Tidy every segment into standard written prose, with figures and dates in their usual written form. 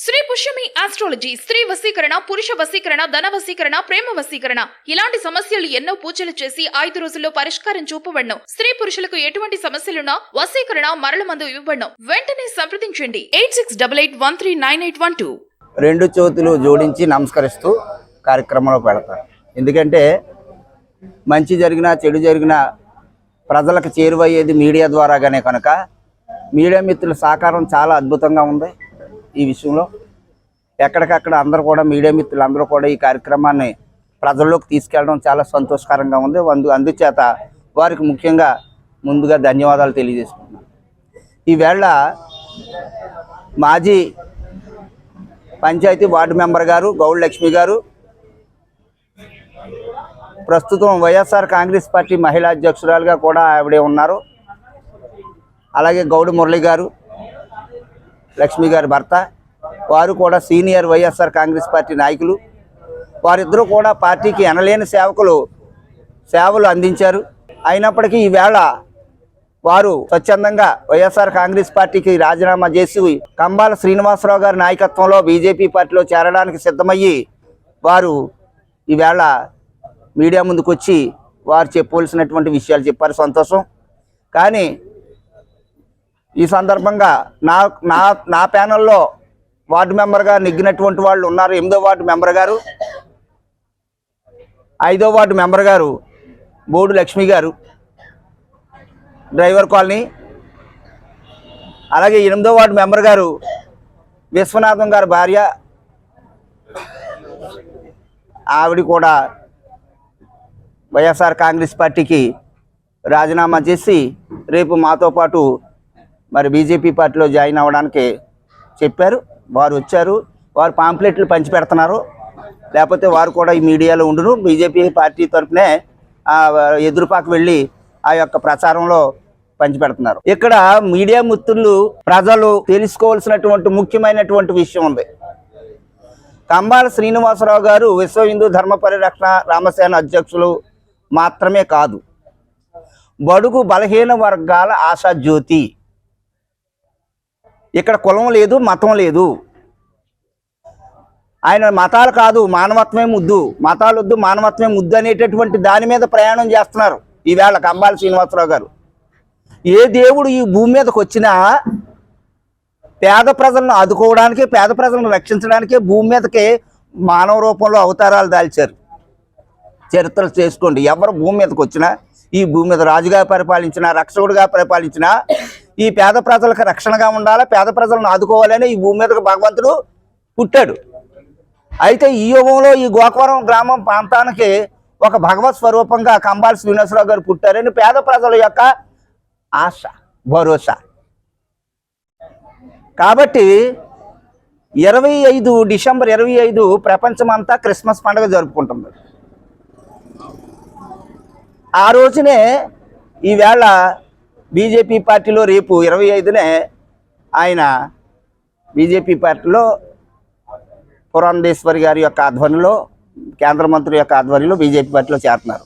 Shri Pushyami astrology స్త్రీ వశీకరణ, పురుష వశీకరణ, ధన వశీకరణ, ప్రేమ వశీకరణ ఇలాంటి సమస్యలు ఎన్నో పూజలు చేసి 5 రోజుల్లో పరిష్కారం చూపబడను. స్త్రీ పురుషులకు ఎటువంటి సమస్యలున్నా వశీకరణ మరల మందు ఇవ్వబడను. వెంటనే సంప్రదించండి 8688139812. రెండు చేతులు జోడించి నమస్కరిస్తూ కార్యక్రమంలో పెడతారు. ఎందుకంటే మంచి జరిగినా చెడు జరిగినా ప్రజలకు చేరువయ్యేది మీడియా ద్వారాగానే కనుక మీడియా మిత్రుల సహకారం చాలా అద్భుతంగా ఉంది. ఈ విషయంలో ఎక్కడికక్కడ అందరూ కూడా మీడియా మిత్రులు అందరూ కూడా ఈ కార్యక్రమాన్ని ప్రజల్లోకి తీసుకెళ్ళడం చాలా సంతోషకరంగా ఉంది. అందుచేత వారికి ముఖ్యంగా ముందుగా ధన్యవాదాలు తెలియజేసుకుంటున్నాను. ఈవేళ మాజీ పంచాయతీ వార్డు మెంబర్ గారు గౌడ్ లక్ష్మి గారు, ప్రస్తుతం వైఎస్ఆర్ కాంగ్రెస్ పార్టీ మహిళా అధ్యక్షురాలుగా కూడా ఆవిడే ఉన్నారు. అలాగే గౌడ్ మురళి గారు, లక్ష్మి గారి భర్త, వారు కూడా సీనియర్ వైఎస్ఆర్ కాంగ్రెస్ పార్టీ నాయకులు. వారిద్దరూ కూడా పార్టీకి ఎనలేని సేవలు అందించారు. అయినప్పటికీ ఈవేళ వారు స్వచ్ఛందంగా వైఎస్ఆర్ కాంగ్రెస్ పార్టీకి రాజీనామా చేసి కంబాల శ్రీనివాసరావు గారి నాయకత్వంలో బీజేపీ పార్టీలో చేరడానికి సిద్ధమయ్యి వారు ఈవేళ మీడియా ముందుకు వచ్చి వారు చెప్పవలసినటువంటి విషయాలు చెప్పారు. సంతోషం. కానీ ఈ సందర్భంగా నా ప్యానెల్లో వార్డు మెంబర్గా నెగ్గినటువంటి వాళ్ళు ఉన్నారు. 8వ వార్డు మెంబర్ గారు, 5వ వార్డు మెంబర్ గారు బోడు లక్ష్మి గారు, డ్రైవర్ కాలనీ. అలాగే 8వ వార్డు మెంబర్ గారు విశ్వనాథం గారి భార్య, ఆవిడ కూడా వైఎస్ఆర్ కాంగ్రెస్ పార్టీకి రాజీనామా చేసి రేపు మాతో పాటు మరి బీజేపీ పార్టీలో జాయిన్ అవ్వడానికి చెప్పారు. వారు వచ్చారు. వారు పాంప్లెట్లు పంచిపెడుతున్నారు. లేకపోతే వారు కూడా ఈ మీడియాలో ఉండును. బీజేపీ పార్టీ తరఫునే ఎదురుపాకు వెళ్ళి ఆ యొక్క ప్రచారంలో పంచిపెడుతున్నారు. ఇక్కడ మీడియా మిత్రులు ప్రజలు తెలుసుకోవాల్సినటువంటి ముఖ్యమైనటువంటి విషయం ఉంది. కంబాల శ్రీనివాసరావు గారు విశ్వ హిందూ ధర్మ పరిరక్షణ రామసేన అధ్యక్షులు మాత్రమే కాదు, బడుగు బలహీన వర్గాల ఆశాజ్యోతి. ఇక్కడ కులం లేదు, మతం లేదు. ఆయన మతాలు కాదు, మానవత్వమే ముద్దు, మతాలు వద్దు మానవత్వమే ముద్దు అనేటటువంటి దాని మీద ప్రయాణం చేస్తున్నారు ఈవేళ కంబాల శ్రీనివాసరావు గారు. ఏ దేవుడు ఈ భూమి మీదకి వచ్చినా పేద ప్రజలను ఆదుకోవడానికి, పేద ప్రజలను రక్షించడానికే భూమి మీదకే మానవ రూపంలో అవతారాలు దాల్చారు. చరిత్రలు చేసుకోండి. ఎవరు భూమి మీదకి వచ్చినా, ఈ భూమి మీద రాజుగా పరిపాలించినా, రక్షకుడిగా పరిపాలించినా, ఈ పేద ప్రజలకు రక్షణగా ఉండాలి, పేద ప్రజలను ఆదుకోవాలని ఈ భూమి మీదకి భగవంతుడు పుట్టాడు. అయితే ఈ యుగంలో ఈ గోకవరం గ్రామం ప్రాంతానికి ఒక భగవత్ స్వరూపంగా కంబాల శ్రీనివాసరావు గారు పుట్టారని పేద ప్రజల యొక్క ఆశ, భరోసా. కాబట్టి డిసెంబర్ 25 ప్రపంచమంతా క్రిస్మస్ పండుగ జరుపుకుంటుంది. ఆ రోజునే ఈవేళ బీజేపీ పార్టీలో రేపు 25నే ఆయన బీజేపీ పార్టీలో పురంధేశ్వరి గారి యొక్క ఆధ్వర్యంలో, కేంద్ర మంత్రి యొక్క ఆధ్వర్యంలో బీజేపీ పార్టీలో చేరుతున్నారు.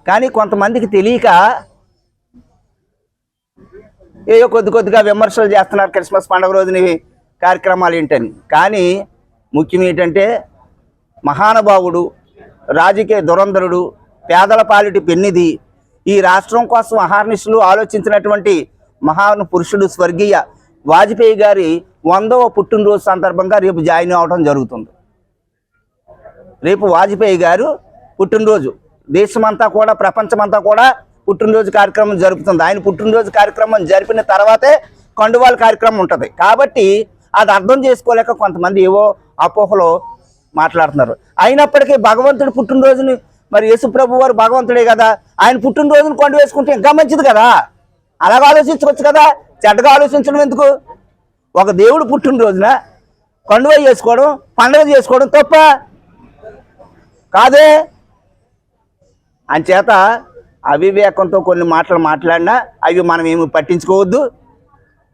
కానీ కొంతమందికి తెలియక ఏదో కొద్దిగా విమర్శలు చేస్తున్నారు క్రిస్మస్ పండుగ రోజుని కార్యక్రమాలు ఏంటని. కానీ ముఖ్యం ఏంటంటే మహానుభావుడు, రాజకీయ దురంధరుడు, పేదల పాలిటి పెన్నిది, ఈ రాష్ట్రం కోసం అహర్నిశలు ఆలోచించినటువంటి మహాను పురుషుడు స్వర్గీయ వాజ్పేయి గారి 100వ పుట్టినరోజు సందర్భంగా రేపు జాయిన్ అవడం జరుగుతుంది. రేపు వాజ్పేయి గారు పుట్టినరోజు. దేశమంతా కూడా, ప్రపంచమంతా కూడా పుట్టినరోజు కార్యక్రమం జరుపుతుంది. ఆయన పుట్టినరోజు కార్యక్రమం జరిపిన తర్వాతే కండువాల కార్యక్రమం ఉంటుంది. కాబట్టి అది అర్థం చేసుకోలేక కొంతమంది ఏవో అపోహలో మాట్లాడుతున్నారు. అయినప్పటికీ భగవంతుడి పుట్టినరోజుని, మరి యేసుప్రభు వారు భగవంతుడే కదా, ఆయన పుట్టినరోజును కొండ వేసుకుంటే ఇంకా మంచిది కదా. అలాగ ఆలోచించవచ్చు కదా, చెడ్డగా ఆలోచించడం ఎందుకు? ఒక దేవుడు పుట్టినరోజున కొండ చేసుకోవడం, పండుగ చేసుకోవడం తప్ప కాదే. అంచేత అవివేకంతో కొన్ని మాటలు మాట్లాడినా అవి మనం ఏమి పట్టించుకోవద్దు.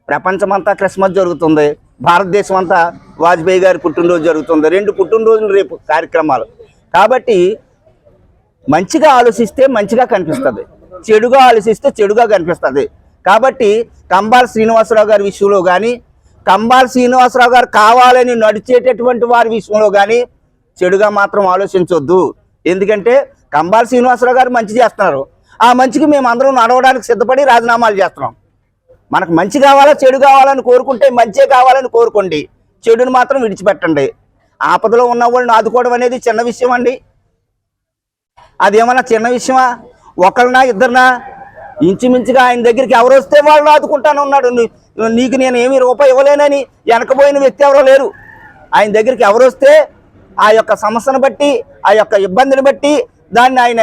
ప్రపంచమంతా క్రిస్మస్ జరుగుతుంది, భారతదేశం అంతా వాజ్పేయి గారి పుట్టినరోజు జరుగుతుంది. 2 పుట్టినరోజులు రేపు కార్యక్రమాలు. కాబట్టి మంచిగా ఆలోచిస్తే మంచిగా కనిపిస్తుంది, చెడుగా ఆలోచిస్తే చెడుగా కనిపిస్తుంది. కాబట్టి కంబాల శ్రీనివాసరావు గారి విషయంలో కానీ, కంబాల శ్రీనివాసరావు గారు కావాలని నడిచేటటువంటి వారి విషయంలో కానీ చెడుగా మాత్రం ఆలోచించొద్దు. ఎందుకంటే కంబాల శ్రీనివాసరావు గారు మంచి చేస్తున్నారు, ఆ మంచికి మేము అందరం నడవడానికి సిద్ధపడి రాజీనామాలు చేస్తున్నాం. మనకు మంచి కావాలా చెడు కావాలని కోరుకుంటే మంచే కావాలని కోరుకోండి, చెడుని మాత్రం విడిచిపెట్టండి. ఆపదలో ఉన్న వాళ్ళని ఆదుకోవడం అనేది చిన్న విషయం అండి. అదేమన్నా చిన్న విషయమా? ఒకరినా ఇద్దరినా? ఇంచుమించుగా ఆయన దగ్గరికి ఎవరు వస్తే వాళ్ళని ఆదుకుంటాను ఉన్నాడు. నీకు నేను ఏమీ రూపాయి ఇవ్వలేనని వెనకపోయిన వ్యక్తి ఎవరో లేరు. ఆయన దగ్గరికి ఎవరు వస్తే ఆ యొక్క సమస్యను బట్టి, ఆ యొక్క ఇబ్బందిని బట్టి దాన్ని ఆయన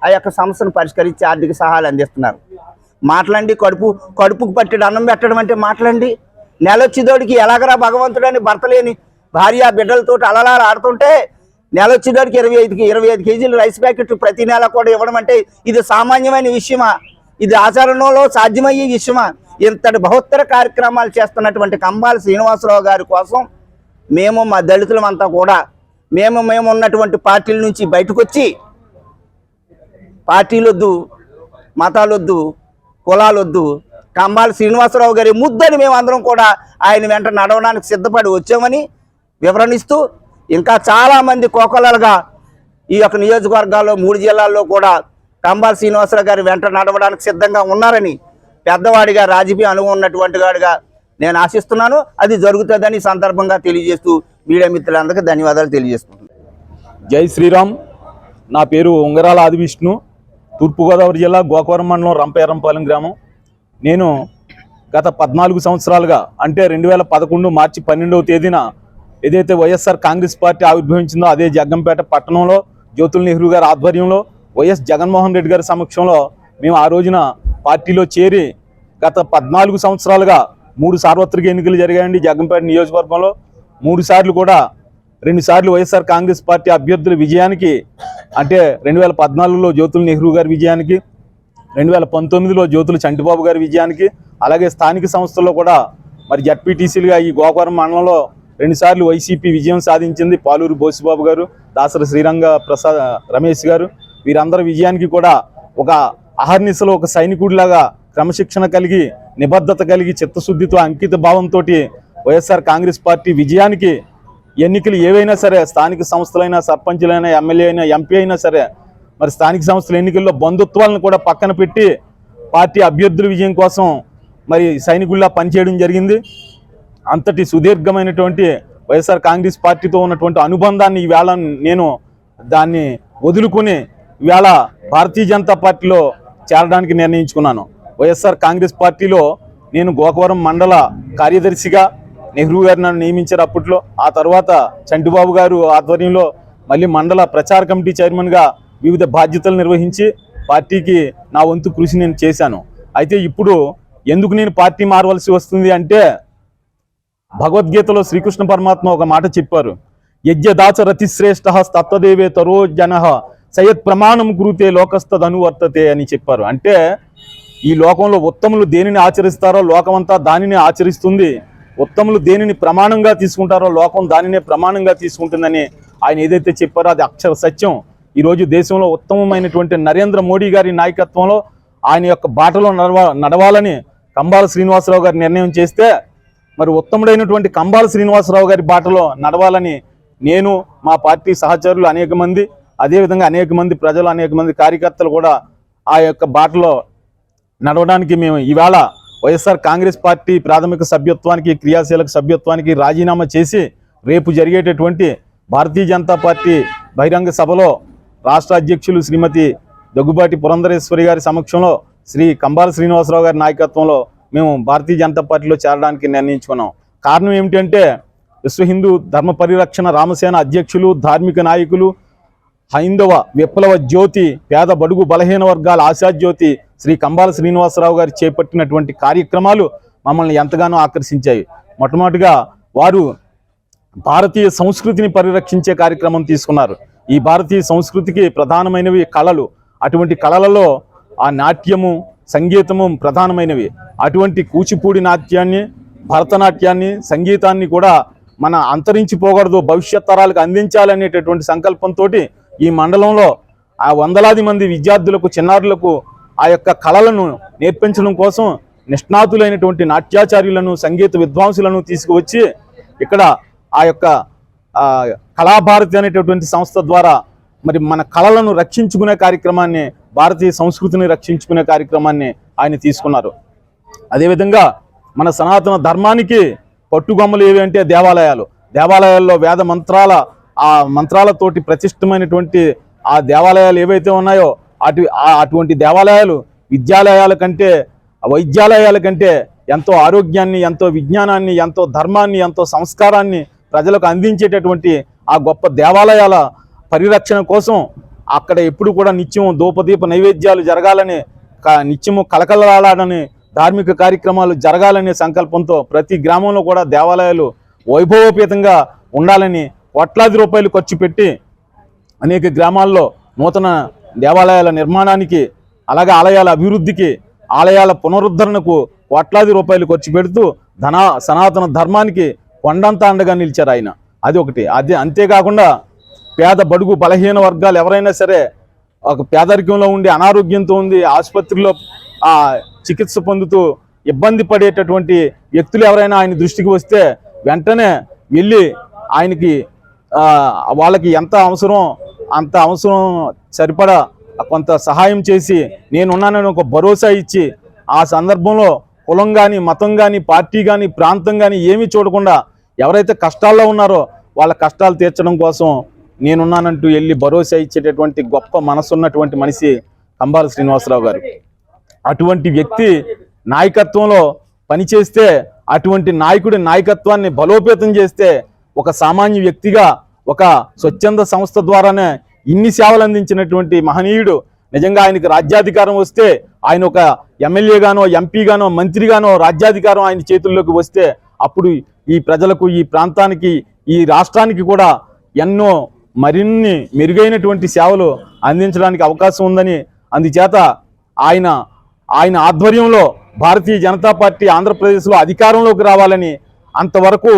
ఆ యొక్క సమస్యను పరిష్కరించి ఆర్థిక సహాయాలు అందిస్తున్నారు. మాట్లాడండి, కడుపుకు పట్టి అన్నం పెట్టడం అంటే మాట్లాడండి. నెలొచ్చిదోడికి ఎలాగరా భగవంతుడని భర్త లేని భార్య బిడ్డలతో అలలా ఆడుతుంటే నెలొచ్చిదోడికి 25 కేజీలు రైస్ ప్యాకెట్ ప్రతి నెల కూడా ఇవ్వడం అంటే ఇది సామాన్యమైన విషయమా? ఇది ఆచరణలో సాధ్యమయ్యే విషయమా? ఇంతటి బహుత్తర కార్యక్రమాలు చేస్తున్నటువంటి కంబాల శ్రీనివాసరావు గారి కోసం మేము మా దళితులమంతా కూడా మేము ఉన్నటువంటి పార్టీల నుంచి బయటకు వచ్చి పార్టీలొద్దు, మతాలొద్దు, కులాలొద్దు, కంబాల శ్రీనివాసరావు గారి ముద్దని మేము అందరం కూడా ఆయన వెంట నడవడానికి సిద్ధపడి వచ్చామని వివరణిస్తూ, ఇంకా చాలామంది కోకొల్లలుగా ఈ యొక్క నియోజకవర్గాల్లో 3 జిల్లాల్లో కూడా కంబాల శ్రీనివాసరావు గారి వెంట నడవడానికి సిద్ధంగా ఉన్నారని పెద్దవాడిగా రాజకీయ అనుభవం ఉన్నటువంటి వాడిగా నేను ఆశిస్తున్నాను. అది జరుగుతుందని సందర్భంగా తెలియజేస్తూ మీడియా మిత్రులందరికీ ధన్యవాదాలు తెలియజేస్తున్నాను. జై శ్రీరామ్. నా పేరు ఉంగరాల ఆదివిష్ణు, తూర్పుగోదావరి జిల్లా గోకవరం మండలం రంపేరంపాలెం గ్రామం. నేను గత 14 సంవత్సరాలుగా అంటే 2011 మార్చి 12వ తేదీన ఏదైతే వైఎస్ఆర్ కాంగ్రెస్ పార్టీ ఆవిర్భవించిందో అదే జగ్గంపేట పట్టణంలో జ్యోతుల నెహ్రూ గారి ఆధ్వర్యంలో వైఎస్ జగన్మోహన్ రెడ్డి గారి సమక్షంలో మేము ఆ రోజున పార్టీలో చేరి గత 14 సంవత్సరాలుగా 3 సార్వత్రిక ఎన్నికలు జరిగాయండి జగ్గంపేట నియోజకవర్గంలో. 3 సార్లు కూడా 2 సార్లు వైఎస్ఆర్ కాంగ్రెస్ పార్టీ అభ్యర్థుల విజయానికి, అంటే 2014లో జ్యోతుల నెహ్రూ గారి విజయానికి, 2019లో జ్యోతుల చంటిబాబు గారి విజయానికి, అలాగే స్థానిక సంస్థల్లో కూడా మరి జడ్పీటీసీలుగా ఈ గోకవరం మండలంలో 2 సార్లు వైసీపీ విజయం సాధించింది. పాలూరు బోసిబాబు గారు, దాసరి శ్రీరంగ ప్రసాద్ రమేష్ గారు, వీరందరి విజయానికి కూడా ఒక అహర్నిశలో ఒక సైనికుడిలాగా క్రమశిక్షణ కలిగి, నిబద్ధత కలిగి, చిత్తశుద్ధితో, అంకిత భావంతో వైఎస్ఆర్ కాంగ్రెస్ పార్టీ విజయానికి ఎన్నికలు ఏవైనా సరే, స్థానిక సంస్థలైనా, సర్పంచులైనా, ఎమ్మెల్యే అయినా, ఎంపీ అయినా సరే, మరి స్థానిక సంస్థల ఎన్నికల్లో బంధుత్వాలను కూడా పక్కన పెట్టి పార్టీ అభ్యర్థుల విజయం కోసం మరి సైనికుల్లా పనిచేయడం జరిగింది. అంతటి సుదీర్ఘమైనటువంటి వైఎస్ఆర్ కాంగ్రెస్ పార్టీతో ఉన్నటువంటి అనుబంధాన్ని ఈవేళ నేను దాన్ని వదులుకుని ఈవేళ భారతీయ జనతా పార్టీలో చేరడానికి నిర్ణయించుకున్నాను. వైఎస్ఆర్ కాంగ్రెస్ పార్టీలో నేను గోకవరం మండల కార్యదర్శిగా నెహ్రూ గారు నన్ను నియమించారు అప్పట్లో. ఆ తర్వాత చంటిబాబు గారు ఆధ్వర్యంలో మళ్ళీ మండల ప్రచార కమిటీ చైర్మన్గా వివిధ బాధ్యతలు నిర్వహించి పార్టీకి నా వంతు కృషి నేను చేశాను. అయితే ఇప్పుడు ఎందుకు నేను పార్టీ మారవలసి వస్తుంది అంటే, భగవద్గీతలో శ్రీకృష్ణ పరమాత్మ ఒక మాట చెప్పారు, యజ్ఞదాచ రతిశ్రేష్ఠ తత్వదేవే తరో జన సయత్ ప్రమాణం కురుతే లోకస్తదనువర్తతే అని చెప్పారు. అంటే ఈ లోకంలో ఉత్తములు దేనిని ఆచరిస్తారో లోకమంతా దానిని ఆచరిస్తుంది, ఉత్తములు దేనిని ప్రమాణంగా తీసుకుంటారో లోకం దానినే ప్రమాణంగా తీసుకుంటుందని ఆయన ఏదైతే చెప్పారో అది అక్షర సత్యం. ఈరోజు దేశంలో ఉత్తమమైనటువంటి నరేంద్ర మోడీ గారి నాయకత్వంలో ఆయన యొక్క బాటలో నడవాలని కంబాల శ్రీనివాసరావు గారి నిర్ణయం చేస్తే, మరి ఉత్తముడైనటువంటి కంబాల శ్రీనివాసరావు గారి బాటలో నడవాలని నేను, మా పార్టీ సహచరులు అనేక మంది, అదేవిధంగా అనేక మంది ప్రజలు, అనేక మంది కార్యకర్తలు కూడా ఆ యొక్క బాటలో నడవడానికి మేము ఈవేళ వైఎస్ఆర్ కాంగ్రెస్ పార్టీ ప్రాథమిక సభ్యత్వానికి, క్రియాశీలక సభ్యత్వానికి రాజీనామా చేసి రేపు జరిగేటటువంటి భారతీయ జనతా పార్టీ బహిరంగ సభలో రాష్ట్ర అధ్యక్షులు శ్రీమతి దగ్గుబాటి పురంధరేశ్వరి గారి సమక్షంలో శ్రీ కంబాల శ్రీనివాసరావు గారి నాయకత్వంలో మేము భారతీయ జనతా పార్టీలో చేరడానికి నిర్ణయించుకున్నాం. కారణం ఏమిటంటే, విశ్వ హిందూ ధర్మ పరిరక్షణ రామసేన అధ్యక్షులు, ధార్మిక నాయకులు, హైందవ విప్లవ జ్యోతి, పేద బడుగు బలహీన వర్గాల ఆశాజ్యోతి శ్రీ కంబాల శ్రీనివాసరావు గారు చేపట్టినటువంటి కార్యక్రమాలు మమ్మల్ని ఎంతగానో ఆకర్షించాయి. మొట్టమొదటిగా వారు భారతీయ సంస్కృతిని పరిరక్షించే కార్యక్రమం తీసుకున్నారు. ఈ భారతీయ సంస్కృతికి ప్రధానమైనవి కళలు. అటువంటి కళలలో ఆ నాట్యము, సంగీతము ప్రధానమైనవి. అటువంటి కూచిపూడి నాట్యాన్ని, భరతనాట్యాన్ని, సంగీతాన్ని కూడా మన అంతరించిపోకూడదు, భవిష్యత్ తరాలకు అందించాలనేటటువంటి సంకల్పంతో ఈ మండలంలో ఆ వందలాది మంది విద్యార్థులకు, చిన్నారులకు ఆ యొక్క కళలను నేర్పించడం కోసం నిష్ణాతులైనటువంటి నాట్యాచార్యులను సంగీత విద్వాంసులను తీసుకువచ్చి ఇక్కడ ఆ యొక్క కళాభారతి అనేటటువంటి సంస్థ ద్వారా మరి మన కళలను రక్షించుకునే కార్యక్రమాన్ని, భారతీయ సంస్కృతిని రక్షించుకునే కార్యక్రమాన్ని ఆయన తీసుకున్నారు. అదేవిధంగా మన సనాతన ధర్మానికి పట్టుగొమ్మలు ఏవి అంటే దేవాలయాల్లో వేద మంత్రాలతోటి ప్రతిష్టమైనటువంటి ఆ దేవాలయాలు ఏవైతే ఉన్నాయో అటువంటి దేవాలయాలు వైద్యాలయాల కంటే ఎంతో ఆరోగ్యాన్ని, ఎంతో విజ్ఞానాన్ని, ఎంతో ధర్మాన్ని, ఎంతో సంస్కారాన్ని ప్రజలకు అందించేటటువంటి ఆ గొప్ప దేవాలయాల పరిరక్షణ కోసం అక్కడ ఎప్పుడు కూడా నిత్యం ధూపదీప నైవేద్యాలు జరగాలని, నిత్యము కలకలలాడని ధార్మిక కార్యక్రమాలు జరగాలనే సంకల్పంతో ప్రతి గ్రామంలో కూడా దేవాలయాలు వైభవోపేతంగా ఉండాలని కోట్లాది రూపాయలు ఖర్చు పెట్టి అనేక గ్రామాల్లో నూతన దేవాలయాల నిర్మాణానికి, అలాగే ఆలయాల అభివృద్ధికి, ఆలయాల పునరుద్ధరణకు కోట్లాది రూపాయలు ఖర్చు పెడుతూ సనాతన ధర్మానికి కొండంత అండగా నిలిచారు ఆయన. అది ఒకటి. అంతేకాకుండా పేద బడుగు బలహీన వర్గాలు ఎవరైనా సరే ఒక పేదరికంలో ఉండి అనారోగ్యంతో ఉండి ఆసుపత్రిలో చికిత్స పొందుతూ ఇబ్బంది పడేటటువంటి వ్యక్తులు ఎవరైనా ఆయన దృష్టికి వస్తే వెంటనే వెళ్ళి ఆయనకి వాళ్ళకి ఎంత అవసరం అంత అవసరం సరిపడా కొంత సహాయం చేసి నేనున్నానని ఒక భరోసా ఇచ్చి ఆ సందర్భంలో కులం కానీ, మతం కానీ, పార్టీ కానీ, ప్రాంతం కానీ ఏమీ చూడకుండా ఎవరైతే కష్టాల్లో ఉన్నారో వాళ్ళ కష్టాలు తీర్చడం కోసం నేనున్నానంటూ వెళ్ళి భరోసా ఇచ్చేటటువంటి గొప్ప మనసున్నటువంటి మనిషి కంబాల శ్రీనివాసరావు గారు. అటువంటి వ్యక్తి నాయకత్వంలో పనిచేస్తే, అటువంటి నాయకుడి నాయకత్వాన్ని బలోపేతం చేస్తే ఒక సామాన్య వ్యక్తిగా ఒక స్వచ్ఛంద సంస్థ ద్వారానే ఇన్ని సేవలు అందించినటువంటి మహనీయుడు. నిజంగా ఆయనకి రాజ్యాధికారం వస్తే, ఆయన ఒక ఎమ్మెల్యేగానో, ఎంపీగానో, మంత్రిగానో రాజ్యాధికారం ఆయన చేతుల్లోకి వస్తే అప్పుడు ఈ ప్రజలకు, ఈ ప్రాంతానికి, ఈ రాష్ట్రానికి కూడా మరిన్ని మెరుగైనటువంటి సేవలు అందించడానికి అవకాశం ఉందని, అందుచేత ఆయన ఆధ్వర్యంలో భారతీయ జనతా పార్టీ ఆంధ్రప్రదేశ్లో అధికారంలోకి రావాలని, అంతవరకు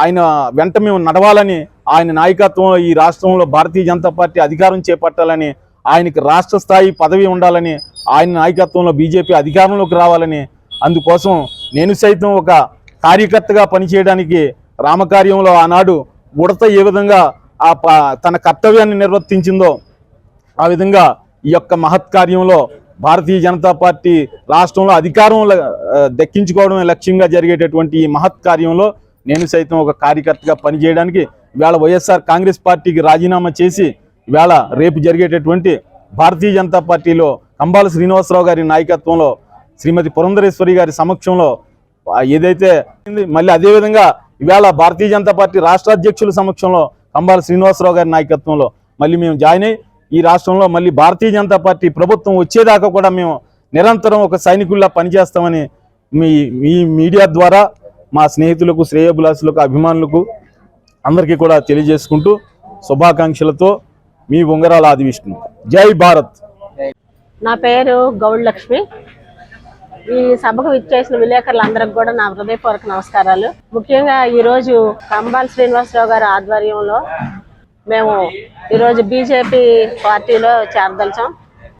ఆయన వెంట మేము నడవాలని, ఆయన నాయకత్వంలో ఈ రాష్ట్రంలో భారతీయ జనతా పార్టీ అధికారం చేపట్టాలని, ఆయనకి రాష్ట్ర స్థాయి పదవి ఉండాలని, ఆయన నాయకత్వంలో బీజేపీ అధికారంలోకి రావాలని, అందుకోసం నేను సైతం ఒక కార్యకర్తగా పనిచేయడానికి రామకార్యంలో ఆనాడు ఉడత ఏ విధంగా తన కర్తవ్యాన్ని నిర్వర్తించిందో ఆ విధంగా ఈ యొక్క మహత్కార్యంలో భారతీయ జనతా పార్టీ రాష్ట్రంలో అధికారం దక్కించుకోవడమే లక్ష్యంగా జరిగేటటువంటి ఈ మహత్కార్యంలో నేను సైతం ఒక కార్యకర్తగా పనిచేయడానికి ఇవాళ వైఎస్ఆర్ కాంగ్రెస్ పార్టీకి రాజీనామా చేసి ఇవాళ రేపు జరిగేటటువంటి భారతీయ జనతా పార్టీలో కంబాల శ్రీనివాసరావు గారి నాయకత్వంలో, శ్రీమతి పురంధరేశ్వరి గారి సమక్షంలో ఏదైతే మళ్ళీ అదేవిధంగా ఇవాళ భారతీయ జనతా పార్టీ రాష్ట్ర అధ్యక్షుల సమక్షంలో కంబాల శ్రీనివాసరావు గారి నాయకత్వంలో మళ్ళీ మేము జాయిన్ అయ్యి ఈ రాష్ట్రంలో మళ్ళీ భారతీయ జనతా పార్టీ ప్రభుత్వం వచ్చేదాకా కూడా మేము నిరంతరం ఒక సైనికుల్లా పనిచేస్తామని మీ మీడియా ద్వారా మా స్నేహితులకు, శ్రేయోభిలాషులకు, అభిమానులకు అందరికీ కూడా తెలియజేసుకుంటూ శుభాకాంక్షలతో మీ ఉంగరాల ఆదివిష్ణు. జై భారత్. నా పేరు గౌడ్ లక్ష్మి. ఈ సభకు విచ్చేసిన విలేకరులందరికి కూడా నా హృదయపూర్వక నమస్కారాలు. ముఖ్యంగా ఈరోజు కంబాల శ్రీనివాసరావు గారి ఆధ్వర్యంలో మేము ఈరోజు బీజేపీ పార్టీలో చేరదలిచాం.